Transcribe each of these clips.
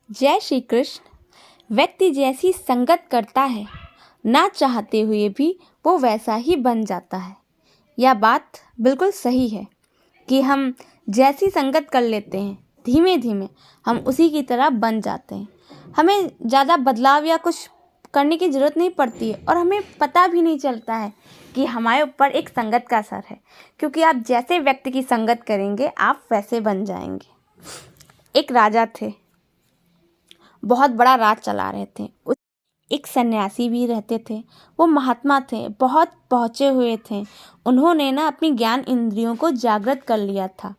जय श्री कृष्ण। व्यक्ति जैसी संगत करता है, ना चाहते हुए भी वो वैसा ही बन जाता है। यह बात बिल्कुल सही है कि हम जैसी संगत कर लेते हैं, धीमे धीमे हम उसी की तरह बन जाते हैं। हमें ज़्यादा बदलाव या कुछ करने की ज़रूरत नहीं पड़ती है और हमें पता भी नहीं चलता है कि हमारे ऊपर एक संगत का असर है, क्योंकि आप जैसे व्यक्ति की संगत करेंगे आप वैसे बन जाएंगे। एक राजा थे, बहुत बड़ा राज चला रहे थे। एक सन्यासी भी रहते थे। वो महात्मा थे, बहुत पहुँचे हुए थे। उन्होंने ना अपनी ज्ञान इंद्रियों को जागृत कर लिया था।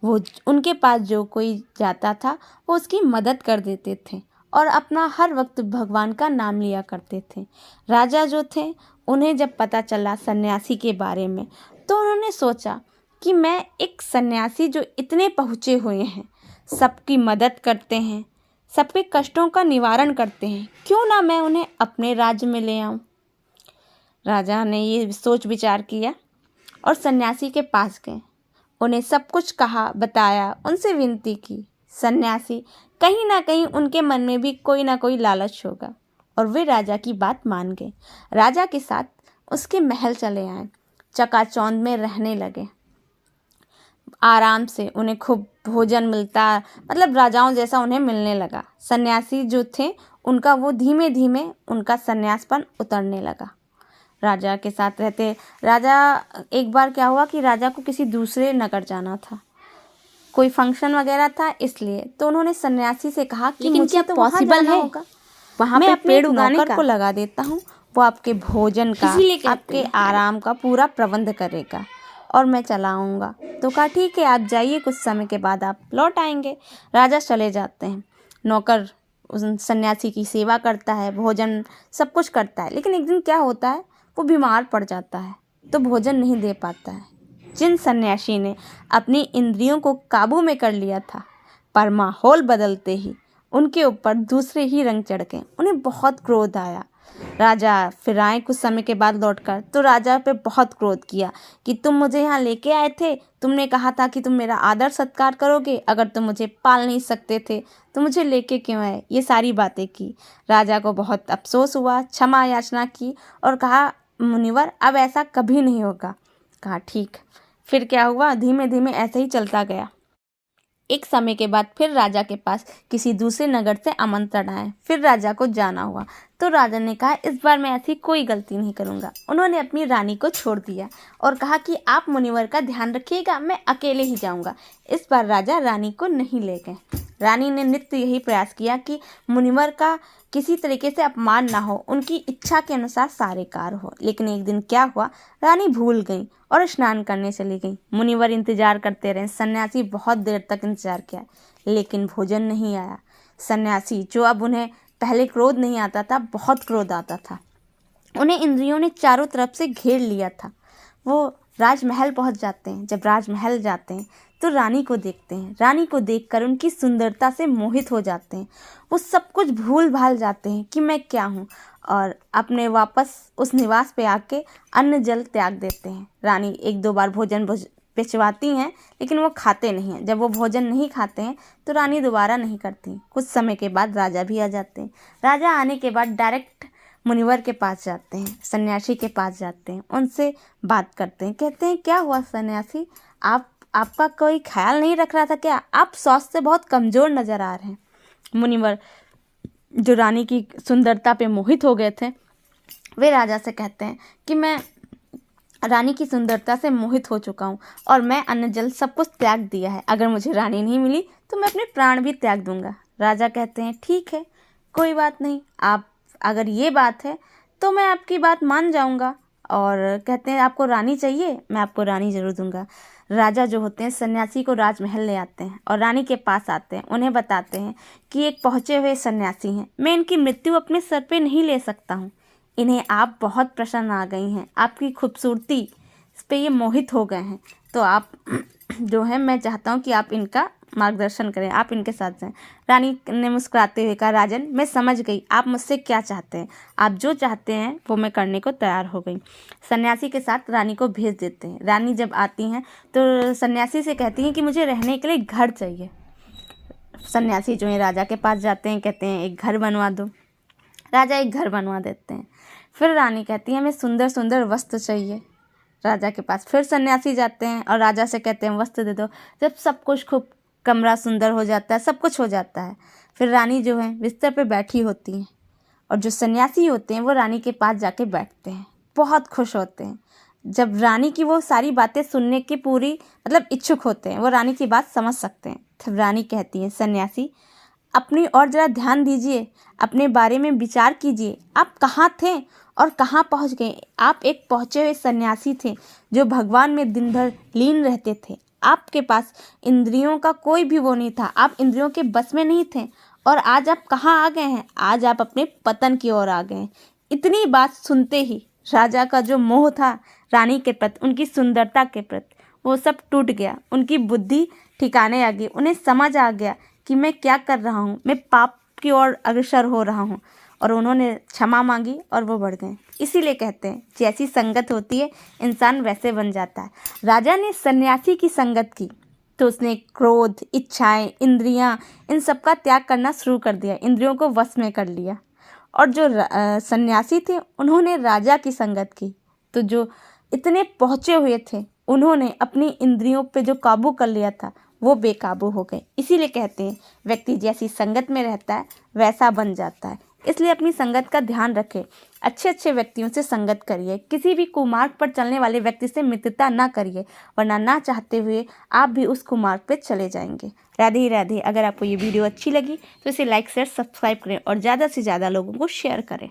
वो उनके पास जो कोई जाता था वो उसकी मदद कर देते थे और अपना हर वक्त भगवान का नाम लिया करते थे। राजा जो थे, उन्हें जब पता चला सन्यासी के बारे में, तो उन्होंने सोचा कि मैं एक सन्यासी जो इतने पहुँचे हुए हैं, सबकी मदद करते हैं, सबके कष्टों का निवारण करते हैं, क्यों ना मैं उन्हें अपने राज्य में ले आऊं। राजा ने ये सोच विचार किया और सन्यासी के पास गए। उन्हें सब कुछ कहा, बताया, उनसे विनती की। सन्यासी कहीं ना कहीं उनके मन में भी कोई ना कोई लालच होगा और वे राजा की बात मान गए। राजा के साथ उसके महल चले आए, चकाचौंध में रहने लगे। आराम से उन्हें खूब भोजन मिलता, मतलब राजाओं जैसा उन्हें मिलने लगा। सन्यासी जो थे उनका वो धीमे धीमे उनका सन्यासपन उतरने लगा। राजा के साथ रहते एक बार क्या हुआ कि राजा को किसी दूसरे नगर जाना था, कोई फंक्शन वगैरह था, इसलिए तो उन्होंने सन्यासी से कहा कि मुझे तो पॉसिबल है, वहाँ पे पेड़ उगाने को लगा देता हूँ, वो आपके भोजन का, आपके आराम का पूरा प्रबंध करेगा और मैं चला आऊँगा। तो कहा ठीक है, आप जाइए, कुछ समय के बाद आप लौट आएंगे। राजा चले जाते हैं। नौकर उस सन्यासी की सेवा करता है, भोजन सब कुछ करता है, लेकिन एक दिन क्या होता है, वो बीमार पड़ जाता है तो भोजन नहीं दे पाता है। जिन सन्यासी ने अपनी इंद्रियों को काबू में कर लिया था, पर माहौल बदलते ही उनके ऊपर दूसरे ही रंग चढ़ गए। उन्हें बहुत क्रोध आया। राजा फिर आए कुछ समय के बाद लौटकर, तो राजा पे बहुत क्रोध किया कि तुम मुझे यहाँ लेके आए थे, तुमने कहा था कि तुम मेरा आदर सत्कार करोगे, अगर तुम मुझे पाल नहीं सकते थे तो मुझे लेके क्यों आए, ये सारी बातें की। राजा को बहुत अफसोस हुआ, क्षमा याचना की और कहा मुनिवर अब ऐसा कभी नहीं होगा। कहा ठीक। फिर क्या हुआ, धीमे धीमे ऐसे ही चलता गया। एक समय के बाद फिर राजा के पास किसी दूसरे नगर से आमंत्रण आए। फिर राजा को जाना हुआ, तो राजा ने कहा इस बार मैं ऐसी कोई गलती नहीं करूँगा। उन्होंने अपनी रानी को छोड़ दिया और कहा कि आप मुनिवर का ध्यान रखिएगा, मैं अकेले ही जाऊँगा। इस बार राजा रानी को नहीं ले गए। रानी ने नित्य यही प्रयास किया कि मुनिवर का किसी तरीके से अपमान ना हो, उनकी इच्छा के अनुसार सारे कार्य हो। लेकिन एक दिन क्या हुआ, रानी भूल गई और स्नान करने चली गई। मुनिवर इंतजार करते रहे। सन्यासी बहुत देर तक इंतजार किया, लेकिन भोजन नहीं आया। सन्यासी जो अब उन्हें पहले क्रोध नहीं आता था, बहुत क्रोध आता था। उन्हें इंद्रियों ने चारों तरफ से घेर लिया था। वो राजमहल पहुंच जाते हैं। जब राजमहल जाते हैं तो रानी को देखते हैं। रानी को देखकर उनकी सुंदरता से मोहित हो जाते हैं। वो सब कुछ भूल भाल जाते हैं कि मैं क्या हूँ और अपने वापस उस निवास पे आके अन्न जल त्याग देते हैं। रानी एक दो बार भोजन भिजवाती हैं, लेकिन वो खाते नहीं हैं। जब वो भोजन नहीं खाते हैं तो रानी दोबारा नहीं करती। कुछ समय के बाद राजा भी आ जाते हैं। राजा आने के बाद डायरेक्ट मुनिवर के पास जाते हैं, सन्यासी के पास जाते हैं, उनसे बात करते हैं। कहते हैं क्या हुआ सन्यासी, आपका कोई ख्याल नहीं रख रहा था क्या? आप स्वास्थ्य से बहुत कमज़ोर नज़र आ रहे हैं। मुनिवर जो रानी की सुंदरता पे मोहित हो गए थे, वे राजा से कहते हैं कि मैं रानी की सुंदरता से मोहित हो चुका हूँ और मैं अन्न जल सब कुछ त्याग दिया है। अगर मुझे रानी नहीं मिली तो मैं अपने प्राण भी त्याग दूंगा। राजा कहते हैं ठीक है, कोई बात नहीं, आप अगर ये बात है तो मैं आपकी बात मान जाऊंगा। और कहते हैं आपको रानी चाहिए, मैं आपको रानी जरूर दूंगा। राजा जो होते हैं सन्यासी को राजमहल ले आते हैं और रानी के पास आते हैं। उन्हें बताते हैं कि एक पहुँचे हुए सन्यासी हैं, मैं इनकी मृत्यु अपने सर पे नहीं ले सकता हूँ। इन्हें आप बहुत प्रसन्न आ गई हैं, आपकी खूबसूरती इस पे ये मोहित हो गए हैं, तो आप जो है मैं चाहता हूँ कि आप इनका मार्गदर्शन करें, आप इनके साथ जाएं। रानी ने मुस्कुराते हुए कहा राजन मैं समझ गई आप मुझसे क्या चाहते हैं, आप जो चाहते हैं वो मैं करने को तैयार हो गई। सन्यासी के साथ रानी को भेज देते हैं। रानी जब आती हैं तो सन्यासी से कहती हैं कि मुझे रहने के लिए घर चाहिए। सन्यासी जो है राजा के पास जाते हैं, कहते हैं एक घर बनवा दो। राजा एक घर बनवा देते हैं। फिर रानी कहती है हमें सुंदर सुंदर वस्त्र चाहिए। राजा के पास फिर सन्यासी जाते हैं और राजा से कहते हैं वस्त्र दे दो। जब सब कुछ खूब कमरा सुंदर हो जाता है, सब कुछ हो जाता है, फिर रानी जो है बिस्तर पे बैठी होती हैं और जो सन्यासी होते हैं वो रानी के पास जाके बैठते हैं, बहुत खुश होते हैं। जब रानी की वो सारी बातें सुनने की पूरी मतलब इच्छुक होते हैं, वो रानी की बात समझ सकते हैं। तब रानी कहती है सन्यासी अपनी और ज़रा ध्यान दीजिए, अपने बारे में विचार कीजिए। आप कहाँ थे और कहाँ पहुँच गए? आप एक पहुँचे हुए सन्यासी थे जो भगवान में दिन भर लीन रहते थे। आपके पास इंद्रियों का कोई भी वो नहीं था, आप इंद्रियों के बस में नहीं थे, और आज आप कहाँ आ गए हैं? आज आप अपने पतन की ओर आ गए हैं। इतनी बात सुनते ही राजा का जो मोह था रानी के प्रति, उनकी सुंदरता के प्रति, वो सब टूट गया। उनकी बुद्धि ठिकाने आ गई। उन्हें समझ आ गया कि मैं क्या कर रहा हूँ, मैं पाप की ओर अग्रसर हो रहा हूँ, और उन्होंने क्षमा मांगी और वो बढ़ गए। इसीलिए कहते हैं जैसी संगत होती है इंसान वैसे बन जाता है। राजा ने सन्यासी की संगत की तो उसने क्रोध, इच्छाएं, इंद्रियां, इन सब का त्याग करना शुरू कर दिया, इंद्रियों को वश में कर लिया। और जो सन्यासी थे उन्होंने राजा की संगत की तो जो इतने पहुँचे हुए थे उन्होंने अपनी इंद्रियों पे जो काबू कर लिया था वो बेकाबू हो गए। इसीलिए कहते हैं व्यक्ति जैसी संगत में रहता है वैसा बन जाता है। इसलिए अपनी संगत का ध्यान रखें, अच्छे अच्छे व्यक्तियों से संगत करिए, किसी भी कुमार्ग पर चलने वाले व्यक्ति से मित्रता ना करिए, वरना ना चाहते हुए आप भी उस कुमार्ग पे चले जाएंगे। राधे राधे। अगर आपको ये वीडियो अच्छी लगी तो इसे लाइक शेयर सब्सक्राइब करें और ज़्यादा से ज़्यादा लोगों को शेयर करें।